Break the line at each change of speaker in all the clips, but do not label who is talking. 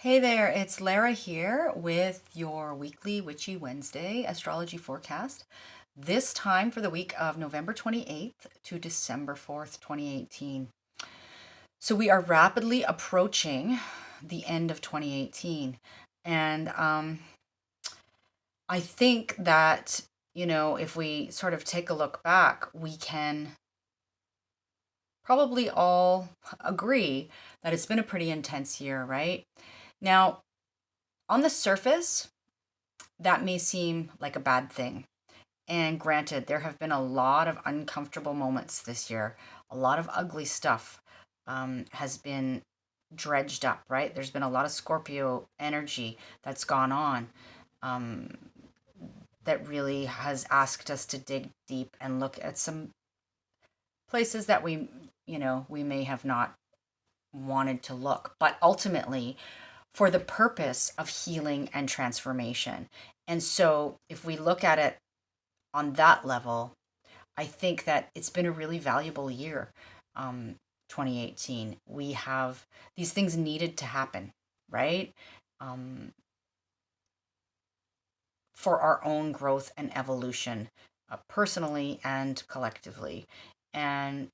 Hey there, it's Lara here with your weekly Witchy Wednesday astrology forecast. This time for the week of November 28th to December 4th, 2018. So we are rapidly approaching the end of 2018. And I think that, if we sort of take a look back, we can probably all agree that it's been a pretty intense year, right? Now, on the surface, that may seem like a bad thing. And granted, there have been a lot of uncomfortable moments this year. A lot of ugly stuff has been dredged up, right? There's been a lot of Scorpio energy that's gone on um, that really has asked us to dig deep and look at some places that we may have not wanted to look. But ultimately, for the purpose of healing and transformation. And so, if we look at it on that level, I think that it's been a really valuable year, 2018. We have these things needed to happen, right? Um, for our own growth and evolution, personally and collectively. And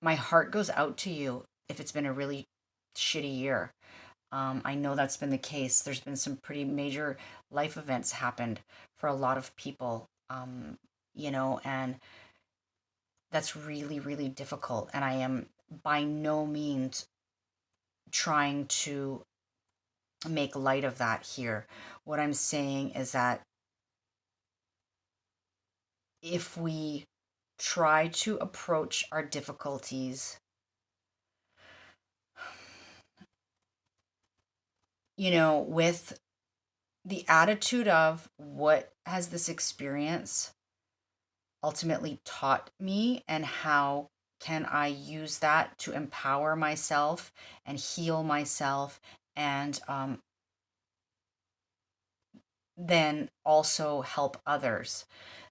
my heart goes out to you if it's been a really shitty year. I know that's been the case. There's been some pretty major life events happened for a lot of people, and that's really, really difficult. And I am by no means trying to make light of that here. What I'm saying is that if we try to approach our difficulties, with the attitude of what has this experience ultimately taught me, and how can I use that to empower myself and heal myself, and then also help others,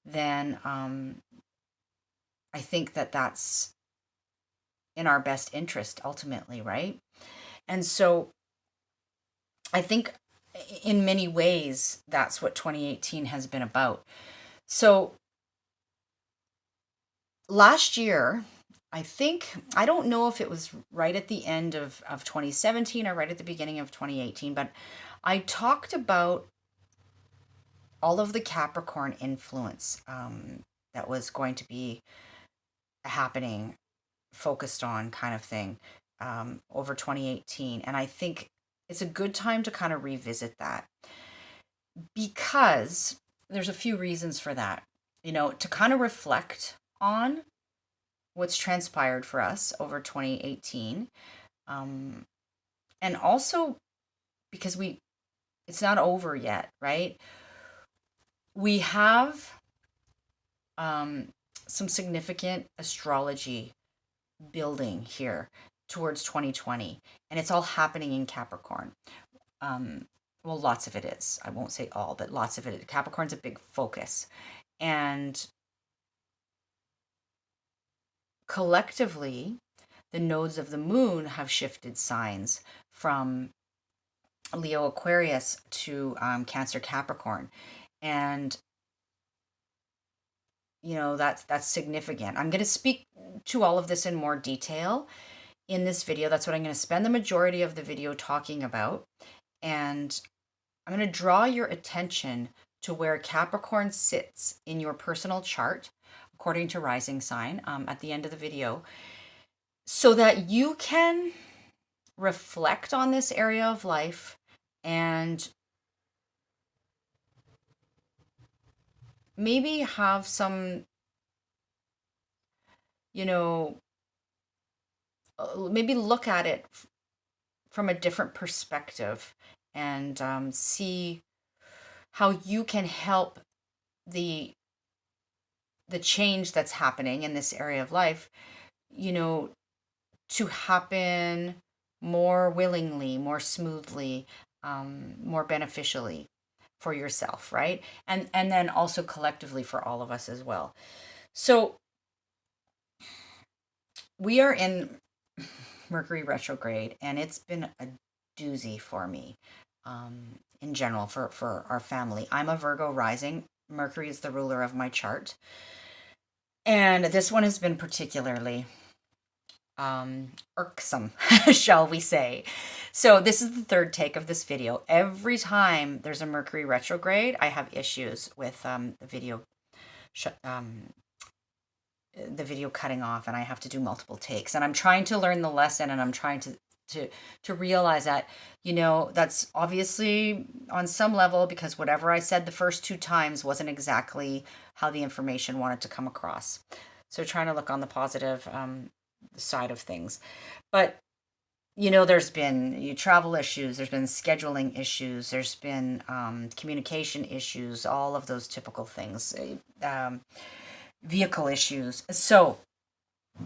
then I think that that's in our best interest ultimately, right? And so I think in many ways that's what 2018 has been about. So last year, I don't know if it was right at the end of 2017 or right at the beginning of 2018, but I talked about all of the Capricorn influence that was going to be happening, focused on kind of thing, over 2018. And I think it's a good time to kind of revisit that, because there's a few reasons for that, to kind of reflect on what's transpired for us over 2018. Um, and also because it's not over yet, right? We have um, some significant astrology building here towards 2020, and it's all happening in Capricorn. Um, well, lots of it is. I won't say all, but lots of it. Capricorn's a big focus. And collectively, the nodes of the moon have shifted signs from Leo Aquarius to Cancer Capricorn. And that's significant. I'm going to speak to all of this in more detail in this video. That's what I'm going to spend the majority of the video talking about. And I'm going to draw your attention to where Capricorn sits in your personal chart, according to rising sign, at the end of the video, so that you can reflect on this area of life and maybe have some, you know, maybe look at it from a different perspective, and see how you can help the the change that's happening in this area of life, you know, to happen more willingly, more smoothly, more beneficially for yourself, right? And then also collectively for all of us as well. So we are in Mercury retrograde, and it's been a doozy for me in general for our family. I'm a Virgo rising. Mercury is the ruler of my chart. And this one has been particularly irksome, shall we say. So this is the third take of this video. Every time there's a Mercury retrograde, I have issues with the video cutting off, and I have to do multiple takes. And I'm trying to learn the lesson, and I'm trying to realize that, that's obviously on some level, because whatever I said the first two times wasn't exactly how the information wanted to come across. So trying to look on the positive side of things. But there's been travel issues, there's been scheduling issues, there's been communication issues, all of those typical things, vehicle issues. So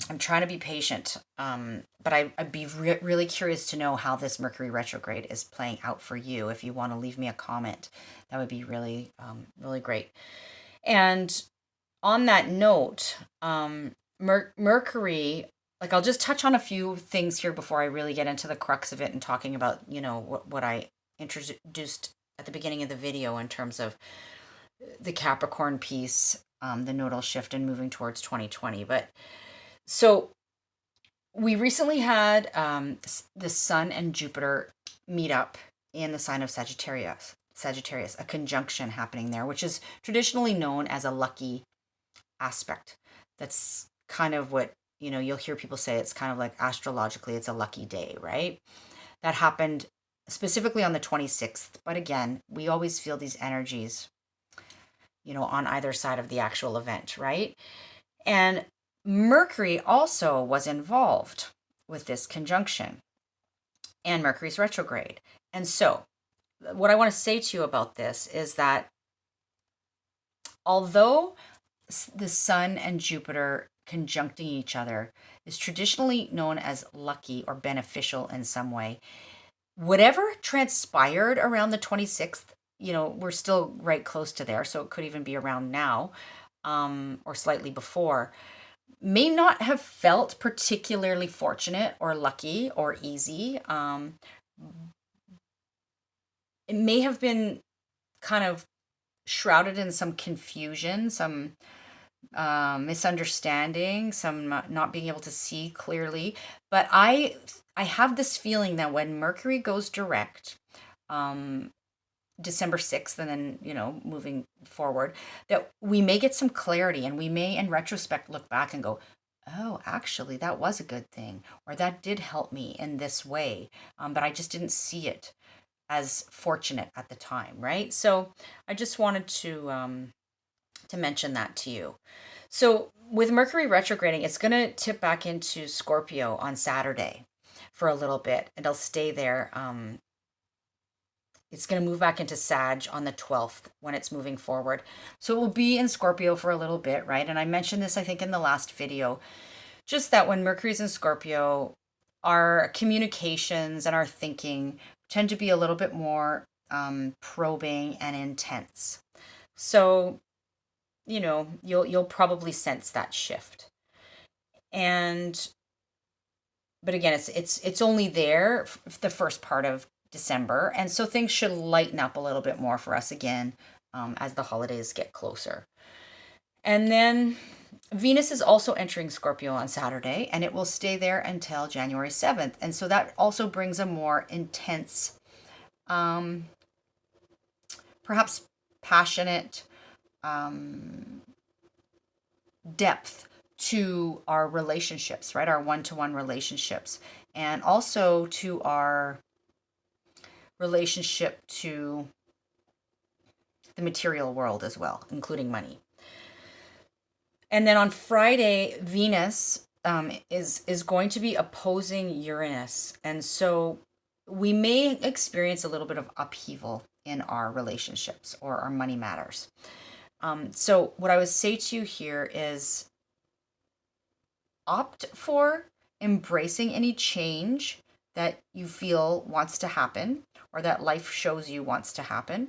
I'm trying to be patient, but I'd be really curious to know how this Mercury retrograde is playing out for you. If you want to leave me a comment, that would be really, really great. And on that note, Mercury, like, I'll just touch on a few things here before I really get into the crux of it and talking about, what I introduced at the beginning of the video in terms of the Capricorn piece, the nodal shift and moving towards 2020. But so we recently had the Sun and Jupiter meet up in the sign of Sagittarius, a conjunction happening there, which is traditionally known as a lucky aspect. That's kind of what, you'll hear people say. It's kind of like astrologically, it's a lucky day, right? That happened specifically on the 26th. But again, we always feel these energies, on either side of the actual event, right? And Mercury also was involved with this conjunction, and Mercury's retrograde. And so what I want to say to you about this is that although the Sun and Jupiter conjuncting each other is traditionally known as lucky or beneficial in some way, whatever transpired around the 26th, we're still right close to there, so it could even be around now, or slightly before, may not have felt particularly fortunate or lucky or easy. It may have been kind of shrouded in some confusion, some misunderstanding, some not being able to see clearly. But I have this feeling that when Mercury goes direct, December 6th, and then, moving forward, that we may get some clarity, and we may, in retrospect, look back and go, oh, actually, that was a good thing, or that did help me in this way, but I just didn't see it as fortunate at the time, right? So I just wanted to mention that to you. So with Mercury retrograding, it's going to tip back into Scorpio on Saturday for a little bit. It'll stay there. It's going to move back into Sag on the 12th when it's moving forward. So it will be in Scorpio for a little bit, right? And I mentioned this, I think, in the last video, just that when Mercury's in Scorpio, our communications and our thinking tend to be a little bit more probing and intense. So, you'll probably sense that shift. But again, it's only there the first part of December, and so things should lighten up a little bit more for us again as the holidays get closer. And then Venus is also entering Scorpio on Saturday, and it will stay there until January 7th. And so that also brings a more intense, perhaps passionate depth to our relationships, right? Our one-to-one relationships, and also to our relationship to the material world as well, including money. And then on Friday, Venus is going to be opposing Uranus. And so we may experience a little bit of upheaval in our relationships or our money matters. So what I would say to you here is opt for embracing any change that you feel wants to happen or that life shows you wants to happen,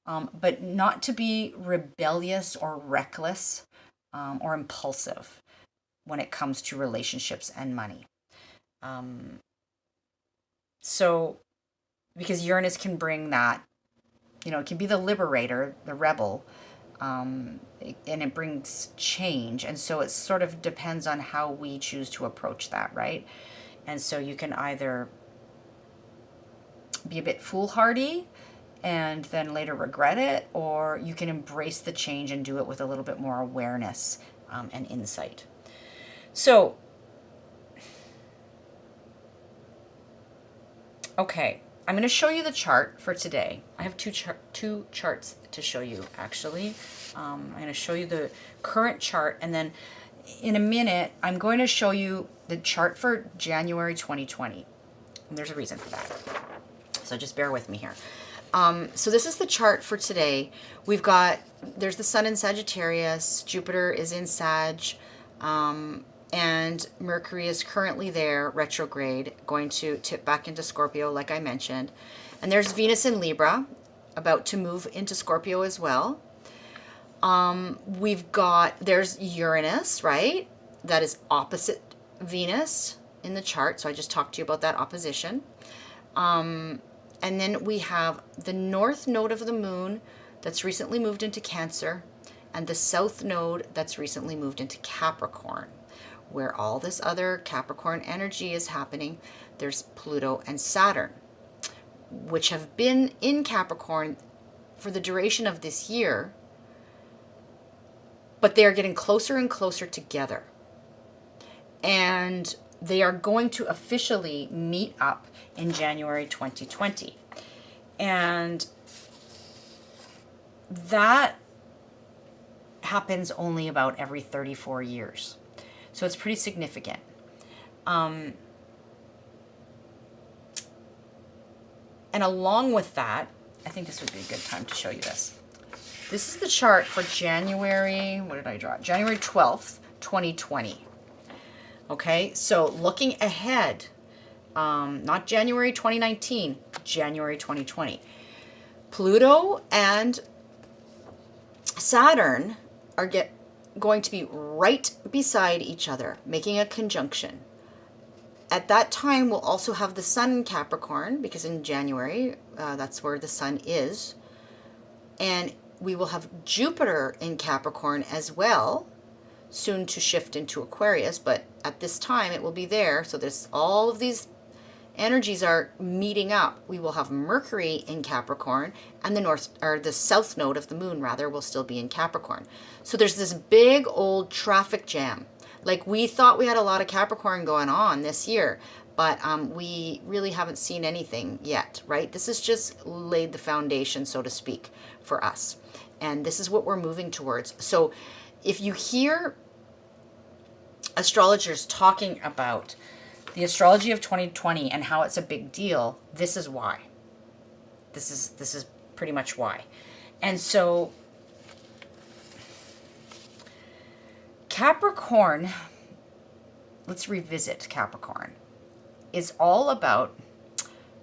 but not to be rebellious or reckless or impulsive when it comes to relationships and money. Um, so, because Uranus can bring that, it can be the liberator, the rebel, and it brings change. And so it sort of depends on how we choose to approach that, right? And so you can either be a bit foolhardy and then later regret it, or you can embrace the change and do it with a little bit more awareness and insight. So, okay, I'm going to show you the chart for today. I have two charts to show you, actually. I'm going to show you the current chart, and then in a minute, I'm going to show you the chart for January 2020. And there's a reason for that. So just bear with me here. So this is the chart for today. There's the sun in Sagittarius, Jupiter is in Sag, and Mercury is currently there, retrograde, going to tip back into Scorpio, like I mentioned. And there's Venus in Libra, about to move into Scorpio as well. There's Uranus, right? That is opposite Venus in the chart. So I just talked to you about that opposition. And then we have the north node of the moon that's recently moved into Cancer, and the south node that's recently moved into Capricorn, where all this other Capricorn energy is happening. There's Pluto and Saturn, which have been in Capricorn for the duration of this year, but they are getting closer and closer together. And they are going to officially meet up in January 2020. And that happens only about every 34 years. So it's pretty significant. And along with that, I think this would be a good time to show you this. This is the chart for January, what did I draw? January 12th, 2020. Okay, so looking ahead, not January 2019, January 2020. Pluto and Saturn are going to be right beside each other, making a conjunction. At that time, we'll also have the sun in Capricorn, because in January, that's where the sun is. And we will have Jupiter in Capricorn as well, soon to shift into Aquarius, but at this time it will be there. So there's all of these energies are meeting up. We will have Mercury in Capricorn, and the south node of the moon rather will still be in Capricorn. So there's this big old traffic jam. Like, we thought we had a lot of Capricorn going on this year, but we really haven't seen anything yet, right? This has just laid the foundation, so to speak, for us. And this is what we're moving towards. So if you hear astrologers talking about the astrology of 2020 and how it's a big deal, this is why. This is pretty much why. And so Capricorn, let's revisit Capricorn, is all about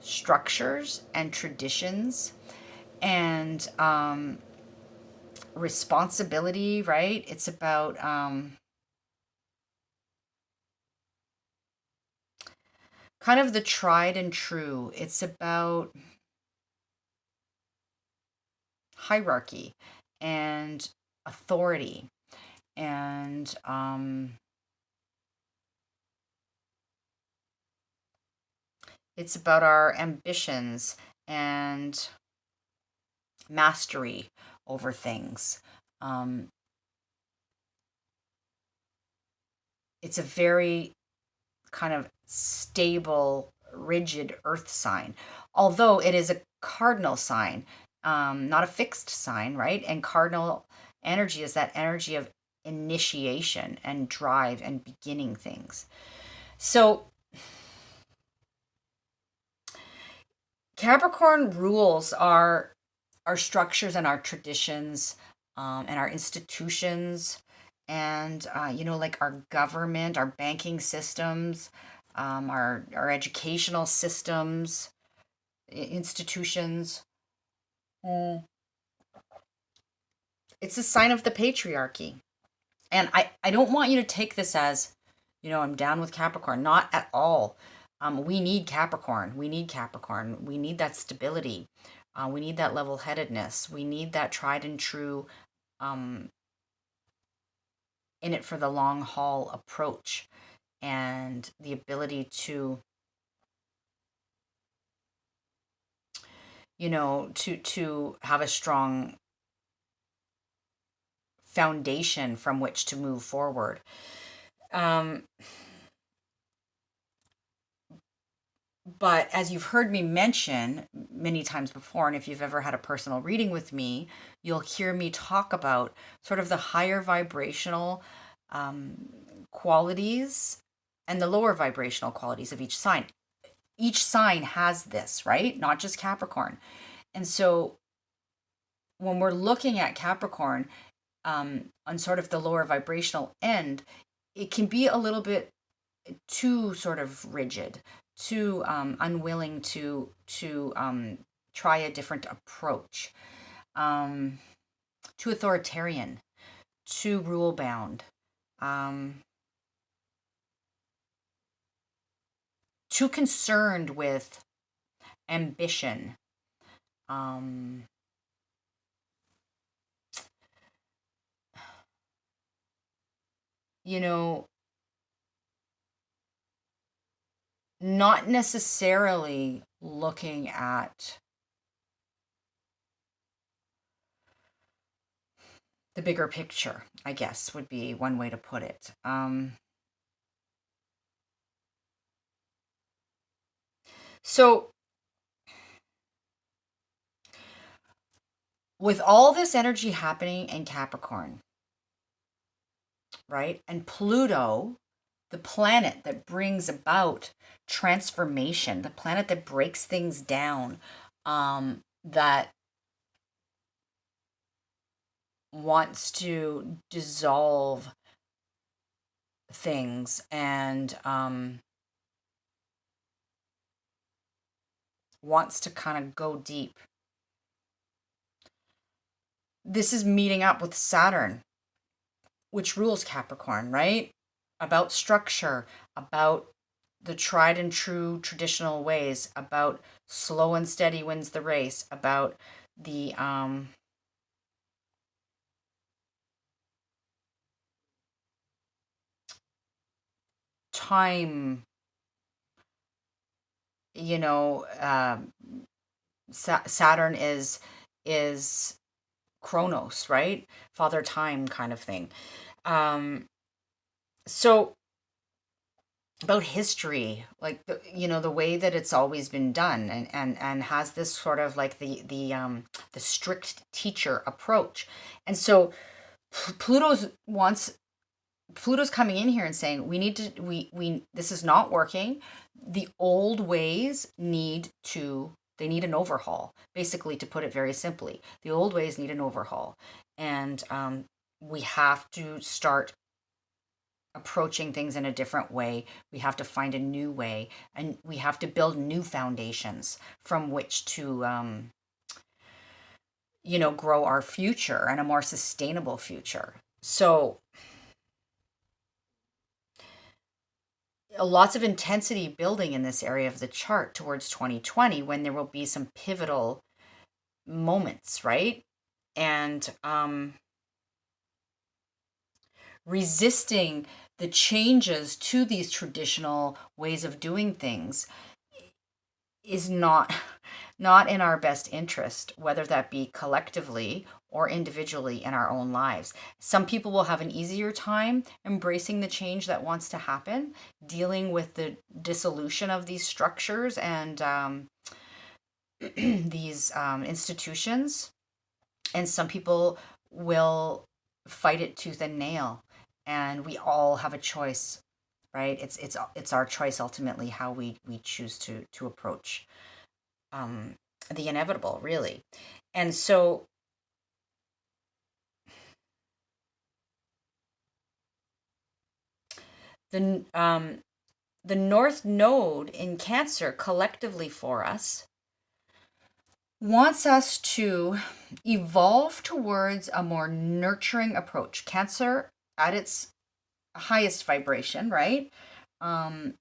structures and traditions and responsibility, right? It's about kind of the tried and true. It's about hierarchy and authority, and it's about our ambitions and mastery over things. It's a very kind of stable, rigid earth sign, although it is a cardinal sign, not a fixed sign, right? And cardinal energy is that energy of initiation and drive and beginning things. So Capricorn rules our structures and our traditions, and our institutions, and like our government, our banking systems, our educational systems, institutions. It's a sign of the patriarchy. And I don't want you to take this as I'm down with Capricorn. Not at all. We need Capricorn. We need Capricorn. We need that stability. We need that level-headedness. We need that tried and true, um, in it for the long haul approach, and the ability to, to have a strong foundation from which to move forward. Um, but as you've heard me mention many times before, and if you've ever had a personal reading with me, you'll hear me talk about sort of the higher vibrational um, qualities and the lower vibrational qualities of each sign. Each sign has this, right? Not just Capricorn. And so when we're looking at Capricorn, on sort of the lower vibrational end, it can be a little bit too sort of rigid, too unwilling to try a different approach, um, too authoritarian, too rule bound, um, too concerned with ambition. Um, you know, not necessarily looking at the bigger picture, I guess would be one way to put it. So, with all this energy happening in Capricorn, right? And Pluto, the planet that brings about transformation, the planet that breaks things down, that wants to dissolve things and wants to kind of go deep. This is meeting up with Saturn, which rules Capricorn, right? About structure, about the tried and true traditional ways, about slow and steady wins the race, about the time, you know, Saturn is Chronos, right? Father time kind of thing. So about history, like the way that it's always been done, and has this sort of like the strict teacher approach. And so Pluto's wants Pluto's coming in here and saying we need to we this is not working. The old ways they need an overhaul. Basically, to put it very simply, the old ways need an overhaul, and we have to start approaching things in a different way. We have to find a new way, and we have to build new foundations from which to grow our future and a more sustainable future. So lots of intensity building in this area of the chart towards 2020, when there will be some pivotal moments, right? And resisting the changes to these traditional ways of doing things is not in our best interest, whether that be collectively or individually in our own lives. Some people will have an easier time embracing the change that wants to happen, dealing with the dissolution of these structures and these institutions. And some people will fight it tooth and nail. And we all have a choice, right? It's our choice ultimately how we choose to approach the inevitable, really. And so the North Node in Cancer collectively for us wants us to evolve towards a more nurturing approach. Cancer at its highest vibration, right?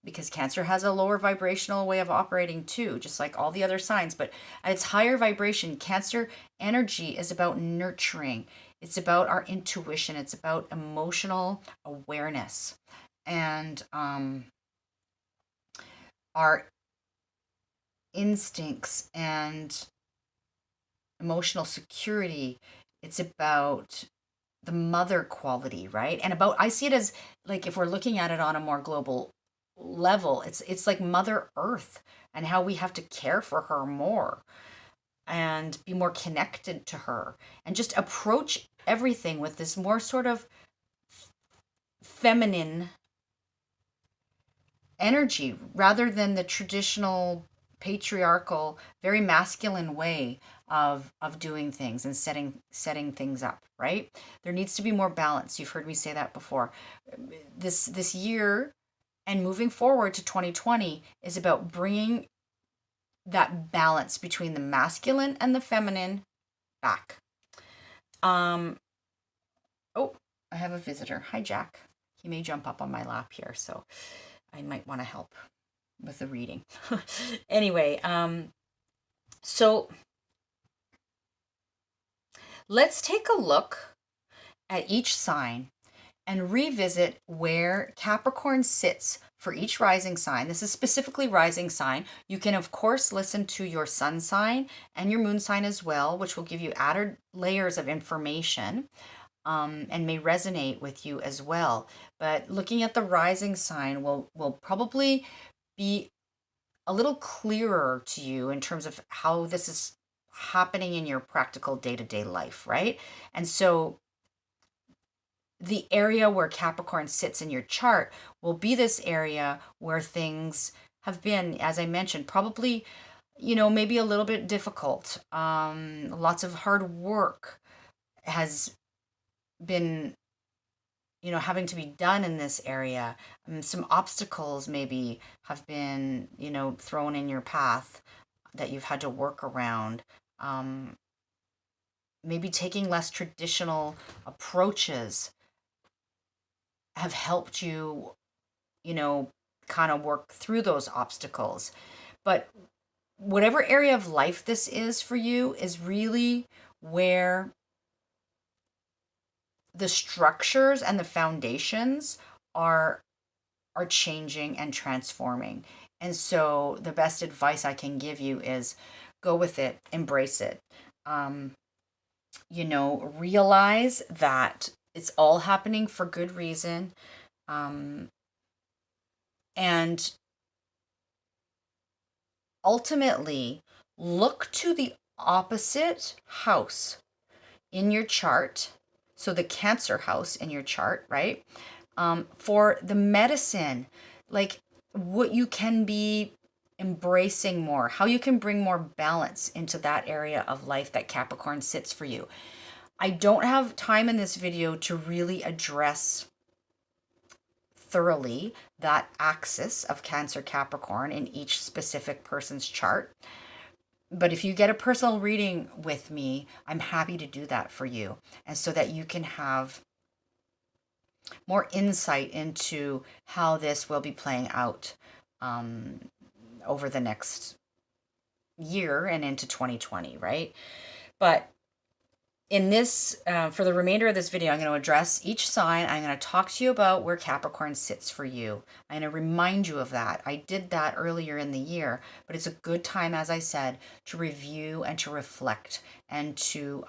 Because Cancer has a lower vibrational way of operating too, just like all the other signs. But at its higher vibration, Cancer energy is about nurturing. It's about our intuition. It's about emotional awareness and our instincts and emotional security. It's about the mother quality, right? And about, I see it as like, if we're looking at it on a more global level, it's like Mother Earth and how we have to care for her more and be more connected to her and just approach everything with this more sort of feminine energy rather than the traditional patriarchal, very masculine way of doing things and setting things up, right? There needs to be more balance. You've heard me say that before. This year and moving forward to 2020 is about bringing that balance between the masculine and the feminine back. Oh, I have a visitor. Hi, Jack. He may jump up on my lap here, so I might want to help with the reading. Anyway, so let's take a look at each sign and revisit where Capricorn sits for each rising sign. This is specifically rising sign. You can, of course, listen to your sun sign and your moon sign as well, which will give you added layers of information and may resonate with you as well. But looking at the rising sign will probably be a little clearer to you in terms of how this is happening in your practical day-to-day life, right? And so the area where Capricorn sits in your chart will be this area where things have been, as I mentioned, probably, maybe a little bit difficult. Lots of hard work has been, having to be done in this area. Some obstacles maybe have been, thrown in your path that you've had to work around. Maybe taking less traditional approaches have helped you, kind of work through those obstacles. But whatever area of life this is for you is really where the structures and the foundations are changing and transforming. And so the best advice I can give you is go with it, embrace it. Realize that it's all happening for good reason. And ultimately, look to the opposite house in your chart. So the Cancer house in your chart, right? For the medicine, like what you can be embracing more, how you can bring more balance into that area of life that Capricorn sits for you. I don't have time in this video to really address thoroughly that axis of Cancer Capricorn in each specific person's chart. But if you get a personal reading with me, I'm happy to do that for you. And so that you can have more insight into how this will be playing out over the next year and into 2020, right? But in this, for the remainder of this video, I'm going to address each sign. I'm going to talk to you about where Capricorn sits for you. I'm going to remind you of that. I did that earlier in the year, but it's a good time, as I said, to review and to reflect and to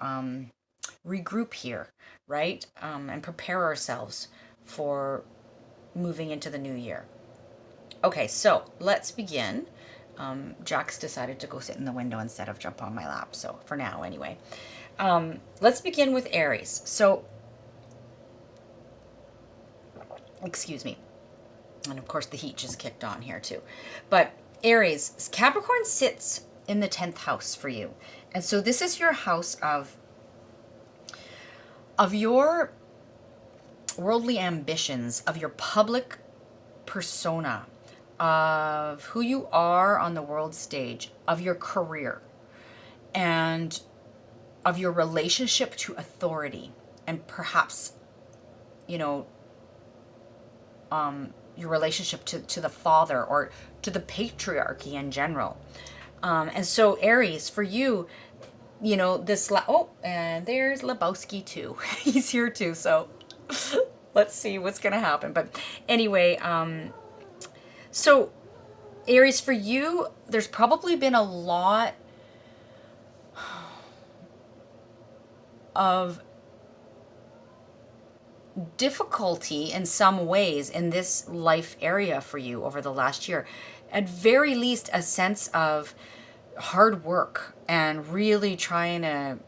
regroup here, right? And prepare ourselves for moving into the new year. Okay, so let's begin. Jack's decided to go sit in the window instead of jump on my lap, so for now anyway. Let's begin with Aries. So, excuse me. And of course the heat just kicked on here too. But Aries, Capricorn sits in the 10th house for you. And so this is your house of your worldly ambitions, of your public persona, of who you are on the world stage, of your career, and of your relationship to authority, and perhaps, your relationship to the father or to the patriarchy in general. And so Aries, for you, this, and there's Lebowski too. He's here too. So let's see what's going to happen. But anyway, so Aries, for you, there's probably been a lot of difficulty in some ways in this life area for you over the last year. At very least, a sense of hard work and really trying to,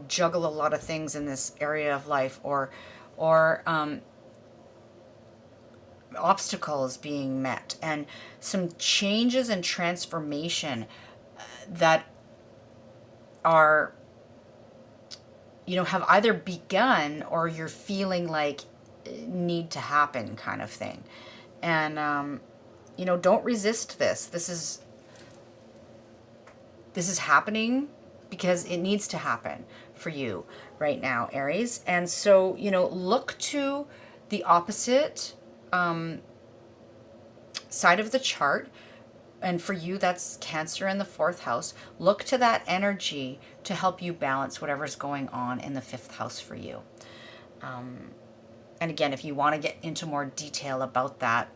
juggle a lot of things in this area of life, or obstacles being met, and some changes and transformation that are, have either begun or you're feeling like need to happen, kind of thing. And don't resist this. This is happening because it needs to happen for you right now, Aries. And so, look to the opposite side of the chart. And for you, that's Cancer in the fourth house. Look to that energy to help you balance whatever's going on in the fifth house for you. And again, if you want to get into more detail about that,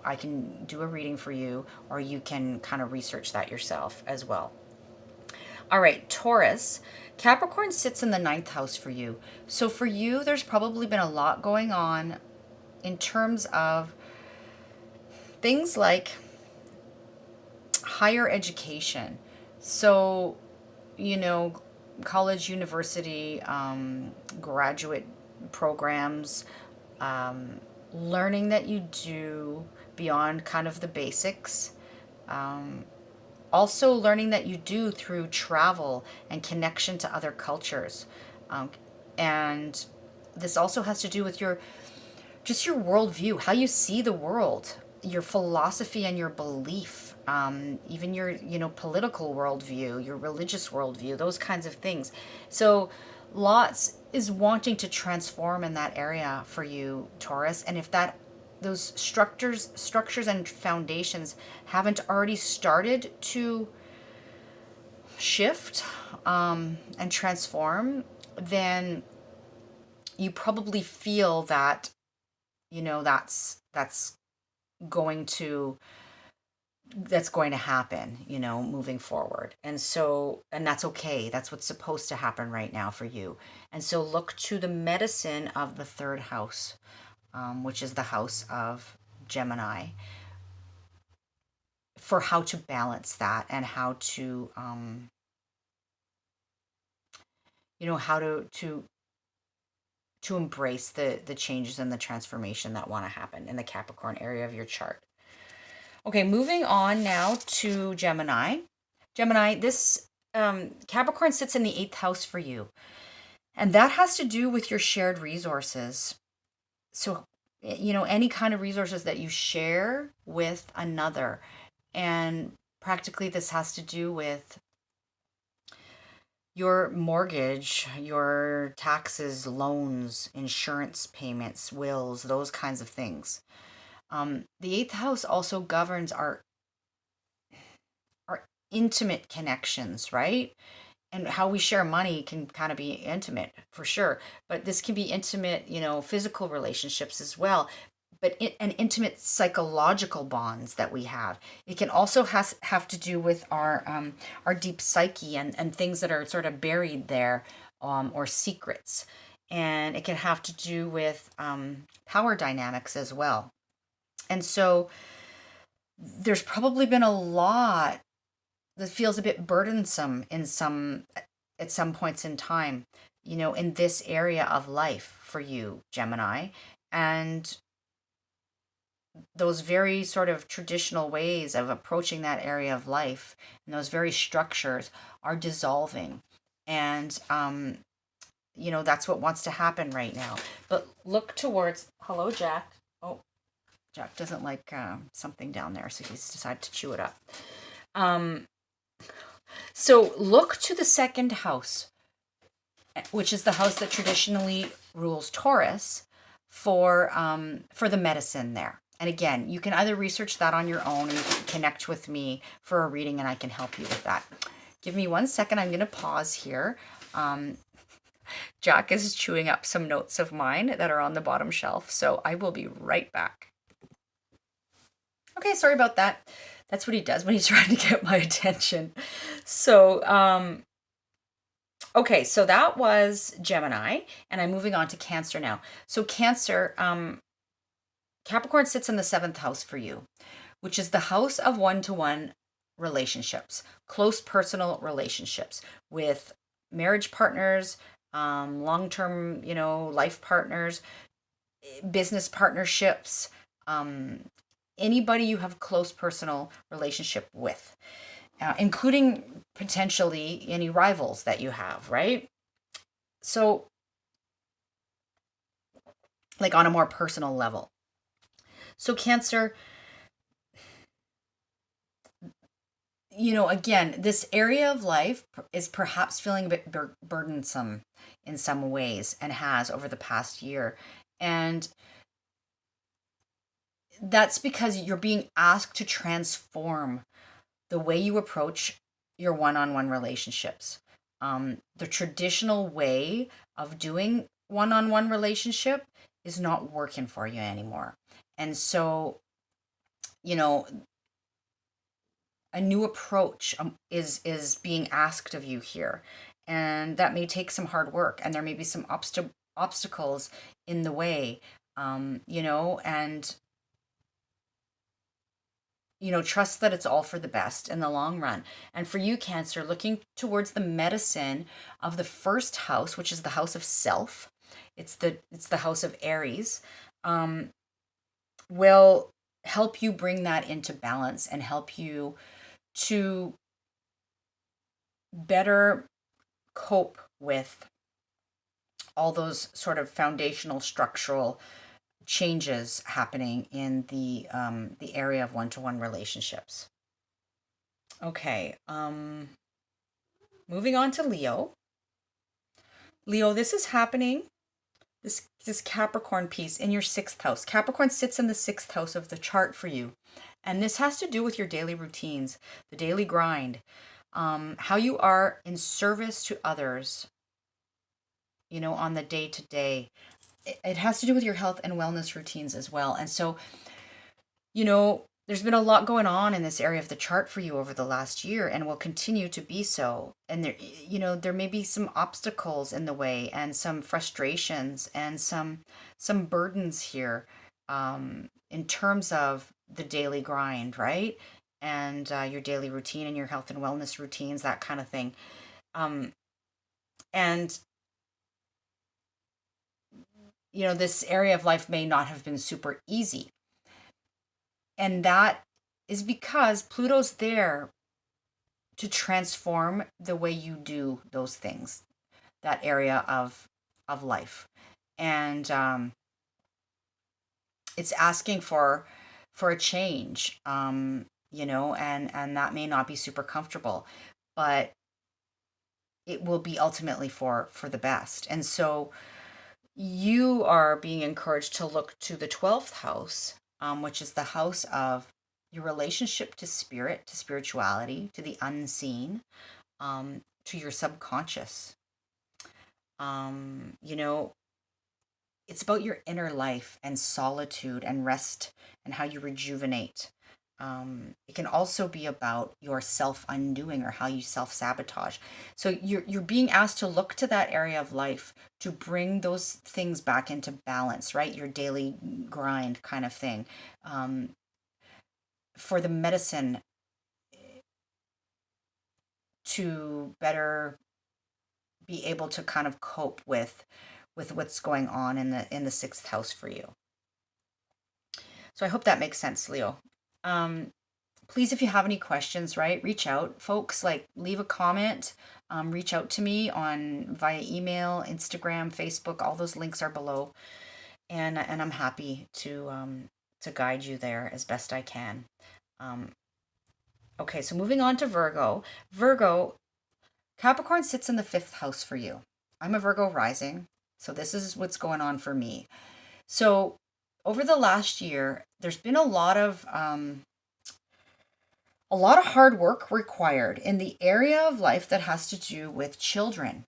I can do a reading for you, or you can kind of research that yourself as well. All right, Taurus. Capricorn sits in the ninth house for you. So for you, there's probably been a lot going on in terms of things like higher education. So, college, university, graduate programs, learning that you do beyond kind of the basics. Also learning that you do through travel and connection to other cultures. And this also has to do with your worldview, how you see the world, your philosophy and your belief, even your, political worldview, your religious worldview, those kinds of things. So lots is wanting to transform in that area for you, Taurus. And if those structures and foundations haven't already started to shift and transform, then you probably feel that, that's going to happen, moving forward. And that's okay. That's what's supposed to happen right now for you. And so look to the medicine of the third house, which is the house of Gemini, for how to balance that and how to, how to embrace the changes and the transformation that want to happen in the Capricorn area of your chart. Okay, moving on now to Gemini. Gemini, this Capricorn sits in the eighth house for you. And that has to do with your shared resources. So, any kind of resources that you share with another. And practically this has to do with your mortgage, your taxes, loans, insurance payments, wills, those kinds of things. The eighth house also governs our intimate connections, right? And how we share money can kind of be intimate for sure, but this can be intimate, physical relationships as well, but and intimate psychological bonds that we have. It can also have to do with our deep psyche and things that are sort of buried there, or secrets. And it can have to do with power dynamics as well. And so there's probably been a lot that feels a bit burdensome at some points in time, in this area of life for you, Gemini. And those very sort of traditional ways of approaching that area of life and those very structures are dissolving. And, that's what wants to happen right now. But look towards, hello, Jack. Oh, Jack doesn't like something down there, so he's decided to chew it up. So look to the second house, which is the house that traditionally rules Taurus, for the medicine there. And again, you can either research that on your own or you can connect with me for a reading and I can help you with that. Give me 1 second. I'm going to pause here. Jack is chewing up some notes of mine that are on the bottom shelf, so I will be right back. Okay, sorry about that. That's what he does when he's trying to get my attention. So, okay, so that was Gemini, and I'm moving on to Cancer now. So Cancer, Capricorn sits in the 7th house for you, which is the house of one-to-one relationships, close personal relationships with marriage partners, long-term, life partners, business partnerships, anybody you have close personal relationship with, including potentially any rivals that you have, right? So, like on a more personal level. So, Cancer, again, this area of life is perhaps feeling a bit burdensome in some ways and has over the past year. And that's because you're being asked to transform the way you approach your one-on-one relationships. The traditional way of doing one-on-one relationship is not working for you anymore. And so, a new approach is being asked of you here. And that may take some hard work and there may be some obstacles in the way, and trust that it's all for the best in the long run. And for you, Cancer, looking towards the medicine of the 1st house, which is the house of self, it's the house of Aries, will help you bring that into balance and help you to better cope with all those sort of foundational structural changes happening in the area of one-to-one relationships. Okay, moving on to Leo. Leo, this is happening, this Capricorn piece in your 6th house. Capricorn sits in the 6th house of the chart for you. And this has to do with your daily routines, the daily grind, how you are in service to others, on the day-to-day. It has to do with your health and wellness routines as well. And so, there's been a lot going on in this area of the chart for you over the last year and will continue to be so. And there may be some obstacles in the way and some frustrations and some burdens here, in terms of the daily grind, right? And your daily routine and your health and wellness routines, that kind of thing. And this area of life may not have been super easy. And that is because Pluto's there to transform the way you do those things, that area of life. And it's asking for a change, and that may not be super comfortable, but it will be ultimately for the best. And so you are being encouraged to look to the 12th house, which is the house of your relationship to spirit, to spirituality, to the unseen, to your subconscious. It's about your inner life and solitude and rest and how you rejuvenate. It can also be about your self-undoing or how you self-sabotage. So you're being asked to look to that area of life to bring those things back into balance, right? Your daily grind kind of thing. For the medicine to better be able to kind of cope with what's going on in the 6th house for you. So I hope that makes sense, Leo. Please, if you have any questions, right, reach out, folks. Like, leave a comment, reach out to me via email, Instagram, Facebook. All those links are below, and I'm happy to guide you there as best I can. Okay, so moving on to Virgo. Virgo, Capricorn sits in the 5th house for you. I'm a Virgo rising, so this is what's going on for me. So over the last year, there's been a lot of hard work required in the area of life that has to do with children.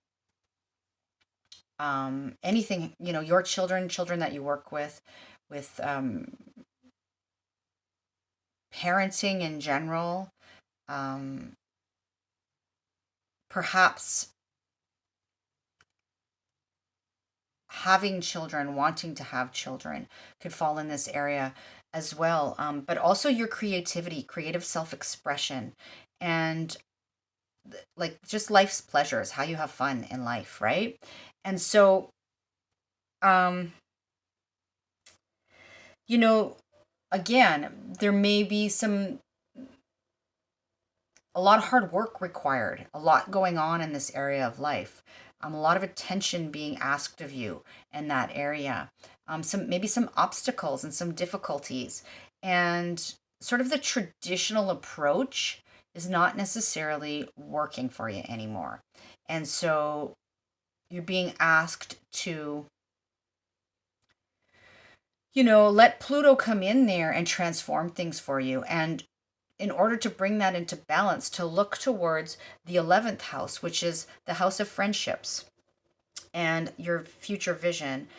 Anything, your children that you work with parenting in general, um, perhaps having children, wanting to have children could fall in this area as well. But also your creativity, creative self expression, and like just life's pleasures, how you have fun in life, right? And so, um, you know, again, there may be a lot of hard work required, a lot going on in this area of life, a lot of attention being asked of you in that area, maybe some obstacles and some difficulties, and sort of the traditional approach is not necessarily working for you anymore. And so you're being asked to, let Pluto come in there and transform things for you. And in order to bring that into balance, to look towards the 11th house, which is the house of friendships and your future vision,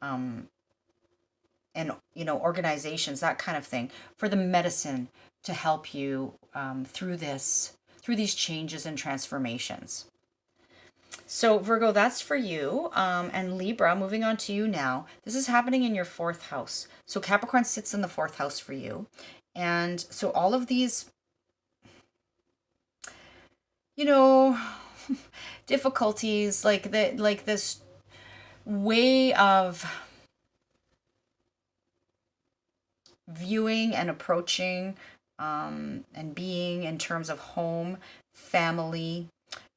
um, and organizations, that kind of thing, for the medicine to help you through these changes and transformations. So Virgo, that's for you. And Libra, moving on to you now. This is happening in your fourth house. So Capricorn sits in the fourth house for you. And so all of these, you know, difficulties, like this way of viewing and approaching, and being in terms of home, family,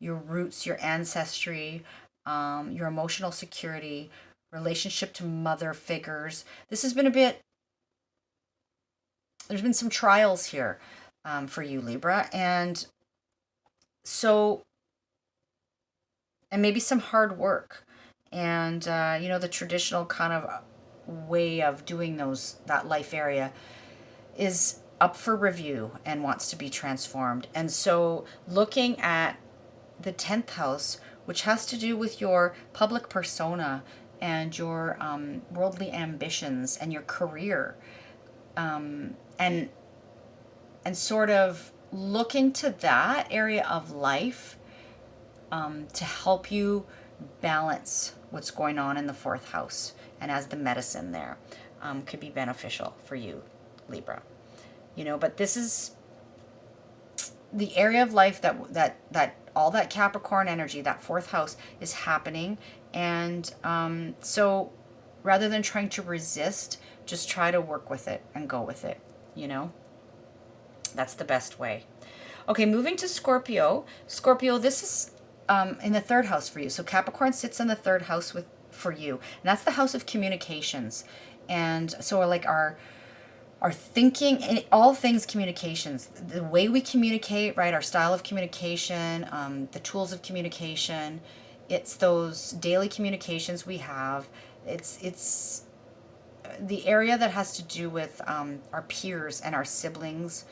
your roots, your ancestry, your emotional security, relationship to mother figures. This has been there's been some trials here, for you, Libra. And so, and maybe some hard work. And, the traditional kind of way of doing that life area is up for review and wants to be transformed. And so looking at the 10th house, which has to do with your public persona and your worldly ambitions and your career, and sort of looking to that area of life, to help you balance what's going on in the fourth house, and as the medicine there, could be beneficial for you, Libra. But this is the area of life that all that Capricorn energy, that fourth house, is happening. And so rather than trying to resist, just try to work with it and go with it. That's the best way. Okay, moving to Scorpio. Scorpio, this is in the third house for you. So Capricorn sits in the third house for you, and that's the house of communications. And so like our thinking, and all things communications, the way we communicate, right? Our style of communication, the tools of communication. It's those daily communications we have. It's the area that has to do with our peers and our siblings,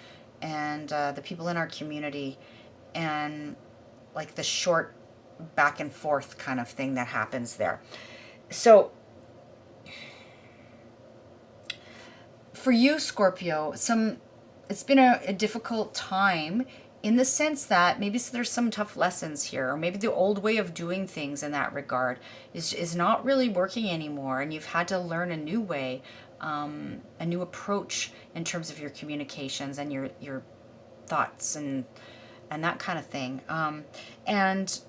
and the people in our community, and like the short back and forth kind of thing that happens there. So for you, Scorpio, it's been a difficult time, in the sense that maybe there's some tough lessons here, or maybe the old way of doing things in that regard is not really working anymore, and you've had to learn a new way, a new approach in terms of your communications and your thoughts and that kind of thing, and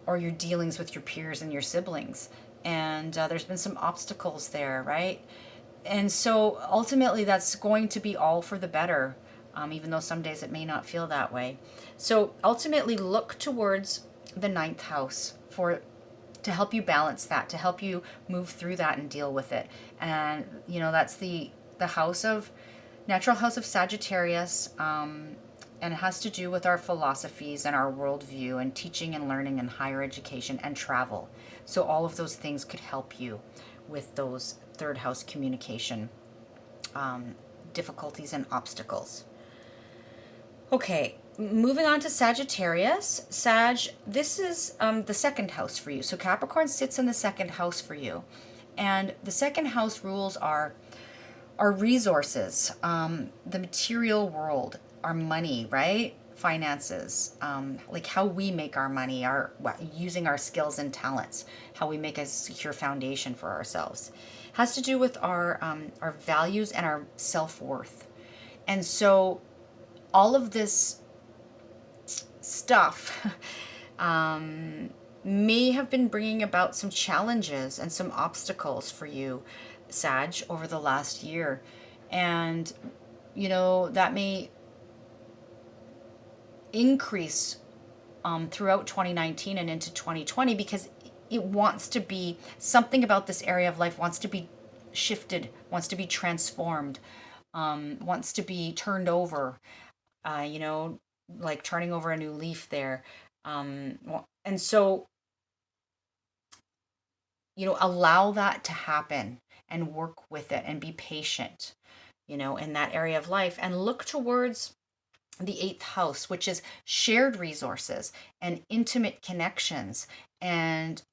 or your dealings with your peers and your siblings. And there's been some obstacles there, right? And so ultimately, that's going to be all for the better, even though some days it may not feel that way. So ultimately, look towards the ninth house to help you balance that, to help you move through that and deal with it. And that's the natural house of Sagittarius. And it has to do with our philosophies and our worldview and teaching and learning and higher education and travel. So all of those things could help you with those third house communication difficulties and obstacles. Okay, moving on to Sagittarius. Sag, this is the second house for you. So Capricorn sits in the second house for you. And the second house rules are our resources, the material world, our money, right? Finances, like how we make our money, using our skills and talents, how we make a secure foundation for ourselves. Has to do with our values and our self-worth. And so all of this stuff may have been bringing about some challenges and some obstacles for you, Sag, over the last year. And, that may increase throughout 2019 and into 2020 because it wants to be something about this area of life wants to be shifted, wants to be transformed, wants to be turned over, like turning over a new leaf there. And so, allow that to happen and work with it and be patient, in that area of life and look towards the eighth house, which is shared resources and intimate connections and,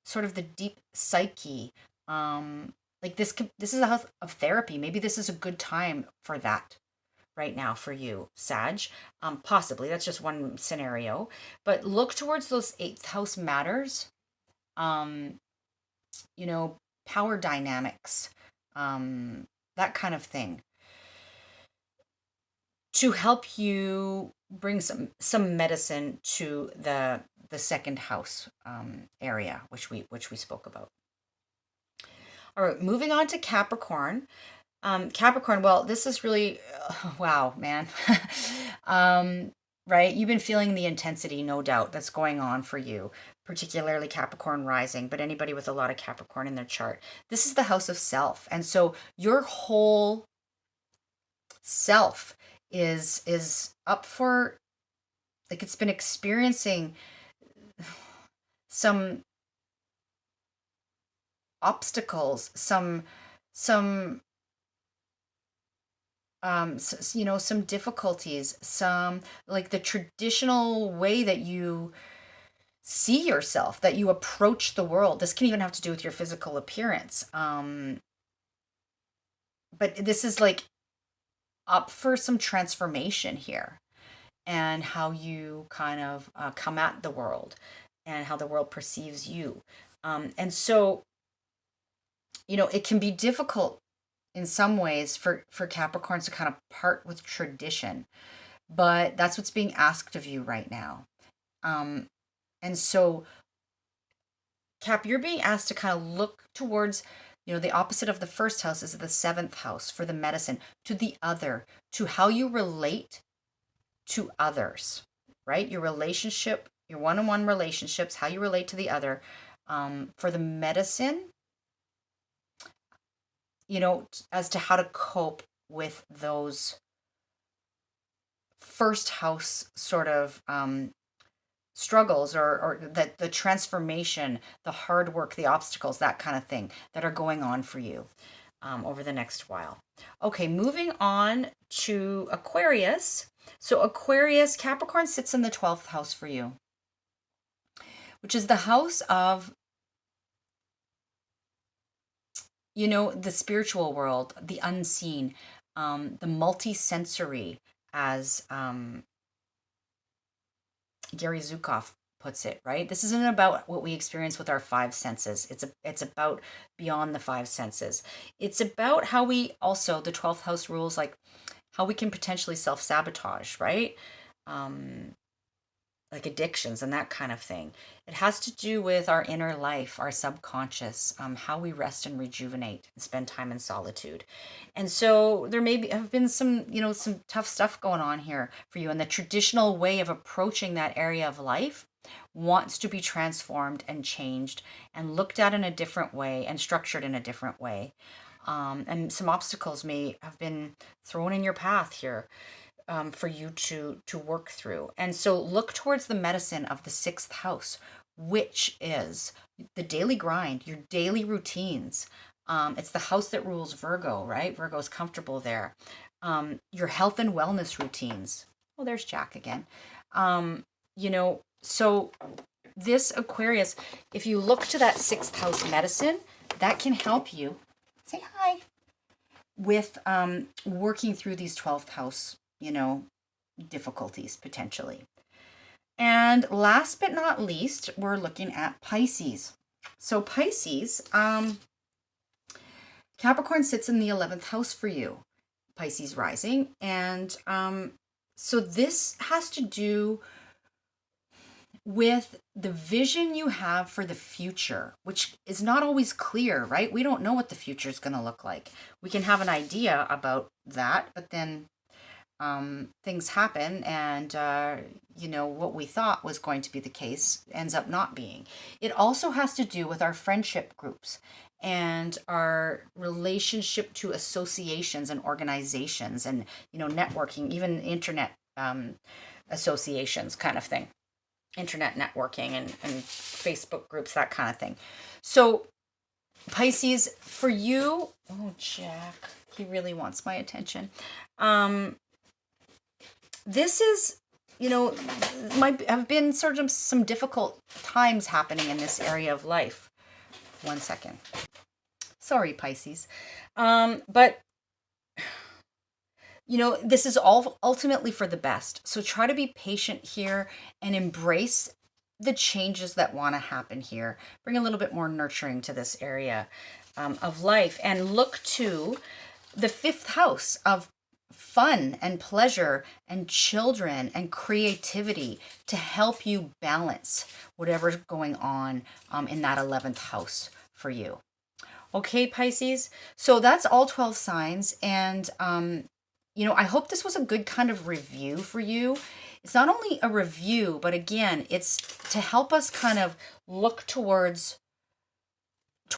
sort of the deep psyche. Like this is a house of therapy. Maybe this is a good time for that right now for you, Sag. Possibly that's just one scenario, but look towards those eighth house matters. Um, Power dynamics, that kind of thing, to help you bring some medicine to the second house area, which we spoke about. All right, moving on to Capricorn. Capricorn, well, this is really, wow, man. Right? You've been feeling the intensity, no doubt, that's going on for you, particularly Capricorn rising, but anybody with a lot of Capricorn in their chart. This is the house of self. And so your whole self is up for, like, it's been experiencing some obstacles, some some difficulties, some, like, the traditional way that you see yourself, that you approach the world. This can even have to do with your physical appearance. But this is like up for some transformation here, and how you kind of come at the world and how the world perceives you. And so, it can be difficult in some ways for Capricorns to kind of part with tradition, but that's what's being asked of you right now. And so, Cap, you're being asked to kind of look towards, the opposite of the first house is the seventh house for the medicine, to the other, to how you relate to others, right? Your relationship, your one-on-one relationships, how you relate to the other. For the medicine, as to how to cope with those first house sort of struggles, or that the transformation, the hard work, the obstacles, that kind of thing that are going on for you over the next while. Okay, moving on to Aquarius. So Aquarius, Capricorn sits in the 12th house for you, which is the house of, the spiritual world, the unseen, the multi-sensory, as Gary Zukov puts it, right? This isn't about what we experience with our five senses. It's about beyond the five senses. It's about how we also, the 12th house rules, like how we can potentially self-sabotage, right? Like addictions and that kind of thing. It has to do with our inner life, our subconscious, how we rest and rejuvenate and spend time in solitude. And so there have been some, some tough stuff going on here for you. And the traditional way of approaching that area of life wants to be transformed and changed and looked at in a different way and structured in a different way. And some obstacles may have been thrown in your path here for you to work through. And so look towards the medicine of the sixth house, which is the daily grind, your daily routines, It's the house that rules Virgo, right? Virgo's comfortable there. Your health and wellness routines. Well, there's Jack again. So this Aquarius, if you look to that sixth house medicine, that can help you. Say hi. With working through these 12th house, difficulties potentially. And last but not least, we're looking at Pisces. So Pisces, Capricorn sits in the 11th house for you, Pisces rising. And so this has to do with the vision you have for the future, which is not always clear, right? We don't know what the future is going to look like. We can have an idea about that, but then things happen, and what we thought was going to be the case ends up not being. It also has to do with our friendship groups and our relationship to associations and organizations, and networking, even internet associations kind of thing, internet networking and Facebook groups, that kind of thing. So Pisces, for you, oh Jack, he really wants my attention. This is, might have been sort of some difficult times happening in this area of life. 1 second. Sorry, Pisces. But, this is all ultimately for the best. So try to be patient here and embrace the changes that want to happen here. Bring a little bit more nurturing to this area of life, and look to the fifth house of fun and pleasure and children and creativity to help you balance whatever's going on in that 11th house for you. Okay, Pisces. So that's all 12 signs. And, I hope this was a good kind of review for you. It's not only a review, but again, it's to help us kind of look towards